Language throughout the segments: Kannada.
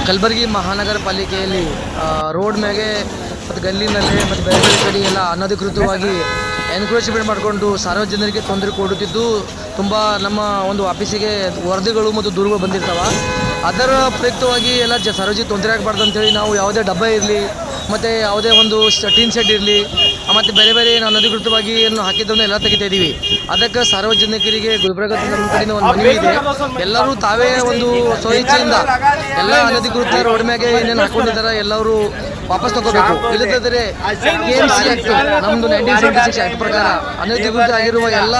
ಕಲಬುರಗಿ ಮಹಾನಗರ ಪಾಲಿಕೆಯಲ್ಲಿ ರೋಡ್ ಮ್ಯಾಗೆ ಮತ್ತು ಗಲ್ಲಿನಲ್ಲಿ ಮತ್ತು ಬೇರೆ ಬೇರೆ ಕಡೆ ಎಲ್ಲ ಅನಧಿಕೃತವಾಗಿ ಎನ್ಕ್ರೋಚ್ಮೆಂಟ್ ಮಾಡಿಕೊಂಡು ಸಾರ್ವಜನಿಕರಿಗೆ ತೊಂದರೆ ಕೊಡುತ್ತಿದ್ದು ತುಂಬ ನಮ್ಮ ಒಂದು ಆಫೀಸಿಗೆ ವರದಿಗಳು ಮತ್ತು ದೂರುಗಳು ಬಂದಿರ್ತಾವೆ. ಅದರ ಪ್ರಯುಕ್ತವಾಗಿ ಎಲ್ಲ ಸಾರ್ವಜನಿಕ ತೊಂದರೆ ಆಗಬಾರ್ದು ಅಂತೇಳಿ ನಾವು ಯಾವುದೇ ಡಬ್ಬ ಇರಲಿ ಮತ್ತು ಯಾವುದೇ ಒಂದು ಟೀನ್ ಶೆಡ್ ಇರಲಿ ಮತ್ತು ಬೇರೆ ಬೇರೆ ನಾವು ಅನಧಿಕೃತವಾಗಿ ಏನು ಹಾಕಿದ್ದನ್ನು ಎಲ್ಲ ತೆಗಿತಾ ಇದ್ದೀವಿ. ಅದಕ್ಕೆ ಸಾರ್ವಜನಿಕರಿಗೆ ಗುಲ್ಬರ್ಗ ನಮ್ಮ ಕಡೆಯಿಂದ ಒಂದು ಮನವಿ ಇದೆ. ಎಲ್ಲರೂ ತಾವೇ ಒಂದು ಸ್ವಇಚ್ಛೆಯಿಂದ ಎಲ್ಲ ಅನಧಿಕೃತ ರೋಡ್ ಮ್ಯಾಗೆ ಏನೇನು ಹಾಕೊಂಡಿದ್ದಾರೆ ಎಲ್ಲರೂ ವಾಪಸ್ ತಗೋಬೇಕು. ಇಲ್ಲದಿದ್ದರೆ KMC ಆ್ಯಕ್ಟ್ ನಮ್ಮದು 1976 ಆ್ಯಕ್ಟ್ ಪ್ರಕಾರ ಅನಧಿಕೃತ ಆಗಿರುವ ಎಲ್ಲ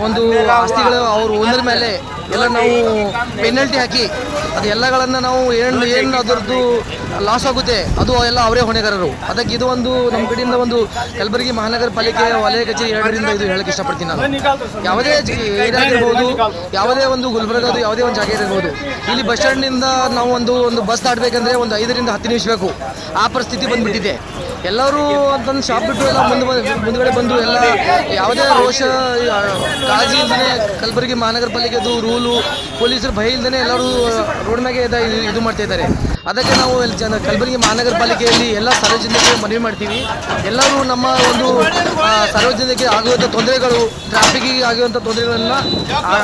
ಒಂದು ಆಸ್ತಿಗಳು ಅವರು ಒಂದರ ಮೇಲೆ ಎಲ್ಲ ನಾವು ಪೆನಲ್ಟಿ ಹಾಕಿ ಅದು ಎಲ್ಲಗಳನ್ನು ನಾವು ಏನು ಅದರದ್ದು ಲಾಸ್ ಆಗುತ್ತೆ ಅದು ಎಲ್ಲ ಅವರೇ ಹೊಣೆಗಾರರು. ಅದಕ್ಕೆ ಇದು ಒಂದು ನಮ್ಮ ಕಡೆಯಿಂದ ಒಂದು ಕಲಬುರಗಿ ಮಹಾನಗರ ಪಾಲಿಕೆಯ ವಲಯ ಕಚೇರಿ 2ರಿಂದ ಇದು ಹೇಳಕ್ಕೆ ಇಷ್ಟಪಡ್ತೀನಿ. ನಾನು ಯಾವುದೇ ಏರಿಯಾ ಇರ್ಬೋದು, ಯಾವುದೇ ಒಂದು ಗುಲ್ಬರ್ಗದು ಯಾವುದೇ ಒಂದು ಜಾಗ ಇರ್ಬೋದು, ಇಲ್ಲಿ ಬಸ್ ಸ್ಟ್ಯಾಂಡ್ನಿಂದ ನಾವು ಒಂದು ಬಸ್ ದಾಟಬೇಕಂದ್ರೆ ಒಂದು 5ರಿಂದ 10 ನಿಮಿಷ ಬೇಕು. ಆ ಪರಿಸ್ಥಿತಿ ಬಂದುಬಿಟ್ಟಿದೆ. ಎಲ್ಲರೂ ಅಂತಂದು ಶಾಪ್ ಬಿಟ್ಟು ಎಲ್ಲ ಮುಂದುಗಡೆ ಬಂದು ಎಲ್ಲ ಯಾವುದೇ ರೋಷ ಕಾಳಜಿ ಇಲ್ಲದೇ ಕಲಬುರಗಿ ಮಹಾನಗರ ಪಾಲಿಕೆದು ರೂಲು ಪೊಲೀಸರು ಭಯ ಇಲ್ಲದೇ ಎಲ್ಲರೂ ರೋಡ್ ಮ್ಯಾಗೆ ಇದು ಮಾಡ್ತಾ ಇದ್ದಾರೆ. ಅದಕ್ಕೆ ನಾವು ಕಲಬುರಗಿ ಮಹಾನಗರ ಪಾಲಿಕೆಯಲ್ಲಿ ಎಲ್ಲ ಸಾರ್ವಜನಿಕರಿಗೆ ಮನವಿ ಮಾಡ್ತೀವಿ. ಎಲ್ಲರೂ ನಮ್ಮ ಒಂದು ಸಾರ್ವಜನಿಕರಿಗೆ ಆಗುವಂಥ ತೊಂದರೆಗಳು, ಟ್ರಾಫಿಕ್ಕಿಗೆ ಆಗುವಂಥ ತೊಂದರೆಗಳನ್ನು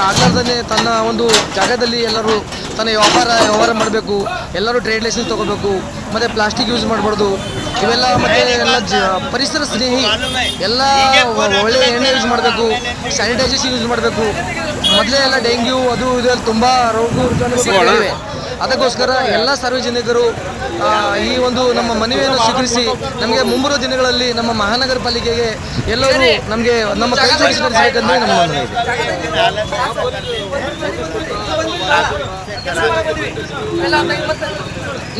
ಆಗಲಾರ್ದೇ ತನ್ನ ಒಂದು ಜಾಗದಲ್ಲಿ ಎಲ್ಲರೂ ತನ್ನ ವ್ಯವಹಾರ ಮಾಡಬೇಕು. ಎಲ್ಲರೂ ಟ್ರೇಡ್ ಲೈಸೆನ್ಸ್ ತೊಗೋಬೇಕು ಮತ್ತು ಪ್ಲಾಸ್ಟಿಕ್ ಯೂಸ್ ಮಾಡಬಾರ್ದು. ಇವೆಲ್ಲ ಮತ್ತು ಎಲ್ಲ ಪರಿಸರ ಸ್ನೇಹಿ ಎಲ್ಲ ಒಳ್ಳೆಯ ಎಣ್ಣೆ ಯೂಸ್ ಮಾಡಬೇಕು, ಸ್ಯಾನಿಟೈಸೇಷನ್ ಯೂಸ್ ಮಾಡಬೇಕು. ಮೊದಲೇ ಎಲ್ಲ ಡೆಂಗ್ಯೂ ಅದು ಇದೆಲ್ಲ ತುಂಬ ರೋಗಗಳಿವೆ. ಅದಕ್ಕೋಸ್ಕರ ಎಲ್ಲ ಸಾರ್ವಜನಿಕರು ಈ ಒಂದು ನಮ್ಮ ಮನವಿಯನ್ನು ಸ್ವೀಕರಿಸಿ ನಮಗೆ ಮುಂಬರುವ ದಿನಗಳಲ್ಲಿ ನಮ್ಮ ಮಹಾನಗರ ಪಾಲಿಕೆಗೆ ಎಲ್ಲರೂ ನಮಗೆ ನಮ್ಮ ಕೈ ಜೋಡಿಸಬೇಕಂದ್ರೆ ನಮ್ಮ ಮನವಿ ಇದೆ.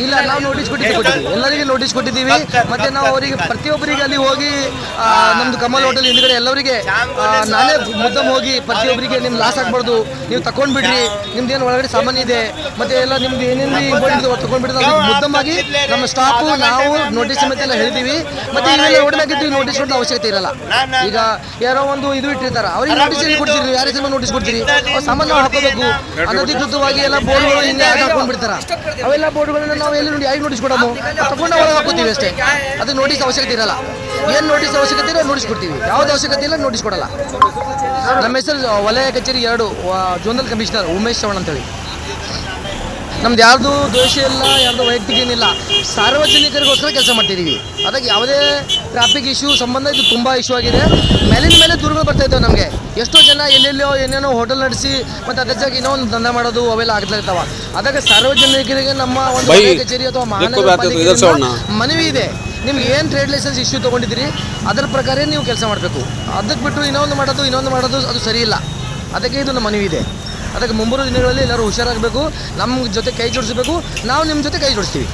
ಇಲ್ಲ, ನಾವು ನೋಟಿಸ್ ಕೊಟ್ಟಿದ್ದೀವಿ, ಎಲ್ಲರಿಗೆ ನೋಟಿಸ್ ಕೊಟ್ಟಿದ್ದೀವಿ. ಮತ್ತು ನಾವು ಅವರಿಗೆ ಪ್ರತಿಯೊಬ್ಬರಿಗೆ ಅಲ್ಲಿ ಹೋಗಿ ನಮ್ಮದು ಕಮಲ್ ಹೋಟೆಲ್ ಹಿಂದ್ಗಡೆ ಎಲ್ಲರಿಗೆ ನಾನೇ ಮುದ್ದಮ್ ಹೋಗಿ ಪ್ರತಿಯೊಬ್ಬರಿಗೆ ನಿಮ್ಮ ಲಾಸ್ ಆಗಬಾರ್ದು, ನೀವು ತಗೊಂಡ್ಬಿಡ್ರಿ, ನಿಮ್ದೇನು ಒಳಗಡೆ ಸಾಮಾನು ಇದೆ ಮತ್ತು ಎಲ್ಲ ನಿಮ್ದು ಏನೇನು ಇಂಪಾರ್ಟೆಂಟ್ ತಗೊಂಡ್ಬಿಡ್ರಿ ಮುದ್ದಮ್ಮಾಗಿ ನಮ್ಮ ಸ್ಟಾಫು ನಾವು ನೋಟಿಸ್ ಸಮೇತ ಎಲ್ಲ ಹೇಳ್ತೀವಿ. ಮತ್ತು ಇವೆಲ್ಲ ಹೊಡೆದಾಗಿದ್ದು ನೋಟಿಸ್ ಕೊಡೋ ಅವಶ್ಯಕತೆ ಇರಲ್ಲ. ಈಗ ಯಾರೋ ಒಂದು ಇದು ಇಟ್ಟಿರ್ತಾರೆ, ಅವ್ರಿಗೆ ನೋಟಿಸ್ ಎಲ್ಲಿ ಕೊಡ್ತೀರಿ, ಯಾರ ಹೆಸರು ನೋಟಿಸ್ ಕೊಡ್ತೀರಿ? ಅವ್ರು ಸಾಮಾನು ಹಾಕೋಬೇಕು. ಅನಧಿಕೃತವಾಗಿ ಎಲ್ಲ ಬೋರ್ಡ್ಗಳು ಹಿಂಗೆ ಹಾಕೊಂಡ್ಬಿಡ್ತಾರೆ. ಅವೆಲ್ಲ ಬೋರ್ಡ್ಗಳನ್ನ ನಾವು ಎಲ್ಲಿ ನೋಡಿ ಯಾರಿಗೆ ನೋಟಿಸ್ ಕೊಡೋದು? ತಗೊಂಡು ಒಳಗೆ ಹಾಕೋತೀವಿ ಅಷ್ಟೇ. ಅದಕ್ಕೆ ನೋಟಿಸ್ ಅವಶ್ಯಕತೆ ಇರಲ್ಲ. ಏನು ನೋಟಿಸ್ ಅವಶ್ಯಕತೆ ಇರೋ ನೋಟಿಸ್ ಕೊಡ್ತೀವಿ, ಯಾವ್ದು ಅವಶ್ಯಕತೆ ಇಲ್ಲ ನೋಟಿಸ್ ಕೊಡಲ್ಲ. ನಮ್ಮ ಹೆಸರು ವಲಯ ಕಚೇರಿ 2 ಜೋನಲ್ ಕಮಿಷನರ್ ಉಮೇಶ್ ಚವ್ಹಾಣ್ ಅಂತೇಳಿ. ನಮ್ದು ಯಾರ್ದು ದೋಷ ಇಲ್ಲ, ಯಾರ್ದು ವೈಯಕ್ತಿಕ ಏನಿಲ್ಲ, ಸಾರ್ವಜನಿಕರಿಗೋಸ್ಕರ ಕೆಲಸ ಮಾಡ್ತಿದ್ದೀವಿ. ಅದಕ್ಕೆ ಯಾವುದೇ ಟ್ರಾಫಿಕ್ ಇಶ್ಯೂ ಸಂಬಂಧ ಇದು ತುಂಬ ಇಶ್ಯೂ ಆಗಿದೆ. ಮೇಲಿನ ಮೇಲೆ ದೂರಗಳು ಬರ್ತಾ ಇದ್ದಾವೆ ನಮಗೆ. ಎಷ್ಟೋ ಜನ ಎಲ್ಲೆಲ್ಲೋ ಏನೇನೋ ಹೋಟೆಲ್ ನಡೆಸಿ ಮತ್ತು ಅದ್ರ ಜೊತೆಗೆ ಇನ್ನೂ ಒಂದು ದಂಧೆ ಮಾಡೋದು ಅವೆಲ್ಲ ಆಗ್ತಾ ಇರ್ತಾವೆ. ಅದಕ್ಕೆ ಸಾರ್ವಜನಿಕರಿಗೆ ನಮ್ಮ ಒಂದು ವಲಯ ಕಚೇರಿ ಅಥವಾ ಮಹಾನಗರ ಪಾಲಿಕೆ ಮನವಿ ಇದೆ, ನಿಮ್ಗೆ ಏನು ಟ್ರೇಡ್ ಲೈಸೆನ್ಸ್ ಇಶ್ಯೂ ತೊಗೊಂಡಿದ್ದೀರಿ ಅದರ ಪ್ರಕಾರ ನೀವು ಕೆಲಸ ಮಾಡಬೇಕು. ಅದಕ್ಕೆ ಬಿಟ್ಟು ಇನ್ನೊಂದು ಮಾಡೋದು ಅದು ಸರಿ ಇಲ್ಲ. ಅದಕ್ಕೆ ಇದು ನಮ್ಮ ಮನವಿ ಇದೆ. ಅದಕ್ಕೆ ಮುಂಬರುವ ದಿನಗಳಲ್ಲಿ ಎಲ್ಲರೂ ಹುಷಾರಾಗಬೇಕು, ನಮ್ಮ ಜೊತೆ ಕೈ ಜೋಡಿಸಬೇಕು, ನಾವು ನಿಮ್ಮ ಜೊತೆ ಕೈ ಜೋಡಿಸ್ತೀವಿ.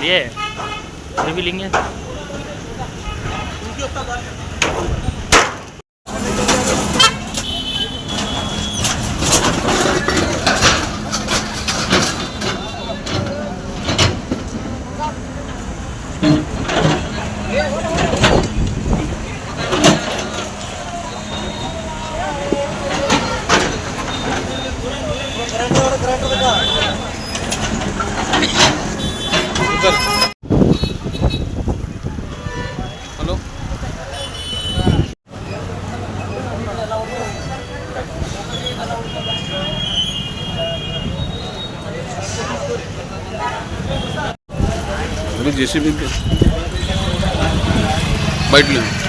ये रिवीलिंग है। हेलो अभी जेसीबी बैठ लो।